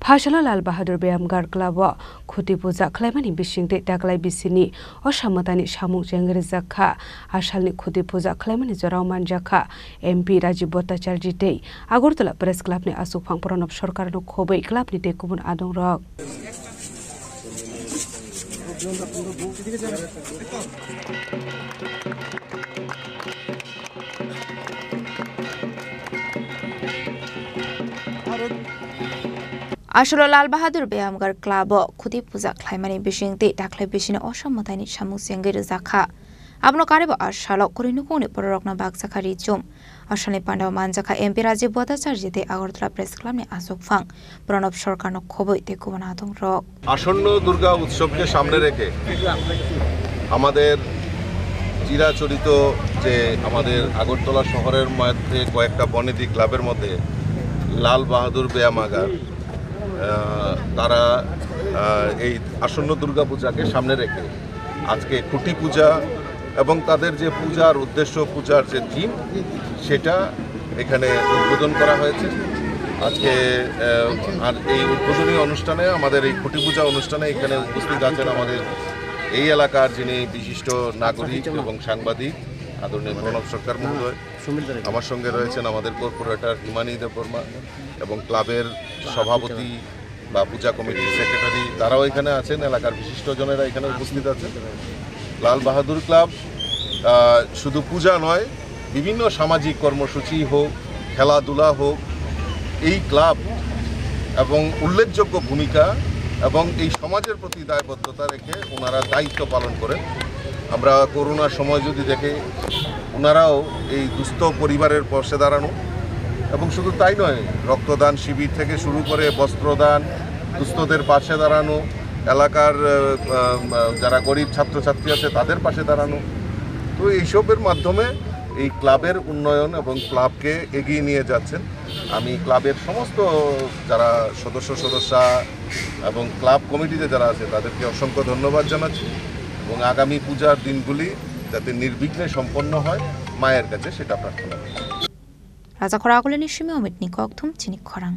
Hashala Lal Bahadur Beamgar Club Khuti Puja Khlaimani Bishingte Taklai Bisini Oshamatani Shamuk Jengri Zakha Ashalni Khuti Puja Khlaimani Jorauman Jakha MP Rajiv Bhattacharya Tei Agartala Press Club ni Asuk Phang Pranab Sarkar no Khobai Club ni Tekubun Adong Rok Asholo Lal Bahadur Beamgar Club Khuti Puja Khlaimani Bishingte Taklai Bisini Oshamatani Shamuk Jengri Zakha Abno Karebo Ashalok Korinukuni Porokna Bag Zakari Jum Ashani Pandao Manjaka MP Rajiv Bhattacharya Tei Agartala Press Club ni Asuk Phang Pranab Sarkar no Khoboi Tekubun Adong Rok আসন্ন দুর্গা উৎসবকে সামনে রেখে আমাদের চিরাচরিত যে আমাদের আগরতলা শহরের মধ্যে কয়েকটা বনেদি ক্লাবের মধ্যে লাল বাহাদুর ব্যায়ামাগার তারা এই আসন্ন দুর্গা পূজাকে সামনে রেখে আজকে খুঁটি পূজা এবং তাদের যে পূজার উদ্দেশ্য পূজার যে থিম সেটা এখানে উদ্বোধন করা হয়েছে আজকে আর এই উদ্বোধনী অনুষ্ঠানে আমাদের এই খুঁটি পূজা অনুষ্ঠানে এখানে উপস্থিত আছেন আমাদের এই এলাকার যিনি বিশিষ্ট নাগরিক এবং সাংবাদিক আদরণীয় প্রণব সরকার মহোদয় আমার সঙ্গে রয়েছেন আমাদের কর্পোরেটর হিমানী দেববর্মা এবং ক্লাবের সভাপতি বা পূজা কমিটির সেক্রেটারি তারাও এখানে আছেন এলাকার বিশিষ্টজনেরা এখানে উপস্থিত আছেন লাল বাহাদুর ক্লাব শুধু পূজা নয় বিভিন্ন সামাজিক কর্মসূচি হোক খেলাধুলা হোক এই ক্লাব এবং উল্লেখযোগ্য ভূমিকা এবং এই সমাজের প্রতি দায়বদ্ধতা রেখে ওনারা দায়িত্ব পালন করেন আমরা করোনার সময় যদি দেখে ওনারাও এই দুস্থ পরিবারের পাশে দাঁড়ানো এবং শুধু তাই নয় রক্তদান শিবির থেকে শুরু করে বস্ত্রদান দুস্থদের পাশে দাঁড়ানো এলাকার যারা গরিব ছাত্রছাত্রী আছে তাদের পাশে দাঁড়ানো তো এইসবের মাধ্যমে এই ক্লাবের উন্নয়ন এবং ক্লাবকে এগিয়ে নিয়ে যাচ্ছেন আমি ক্লাবের সমস্ত যারা সদস্যা এবং ক্লাব কমিটিতে যারা আছে তাদেরকে অসংখ্য ধন্যবাদ জানাচ্ছি এবং আগামী পূজার দিনগুলি যাতে নির্বিঘ্নে সম্পন্ন হয় মায়ের কাছে সেটা প্রার্থনা করি রাজা খরা আগলে নিশ্চিমে অমিত নিকক থুম চিনিক খরাং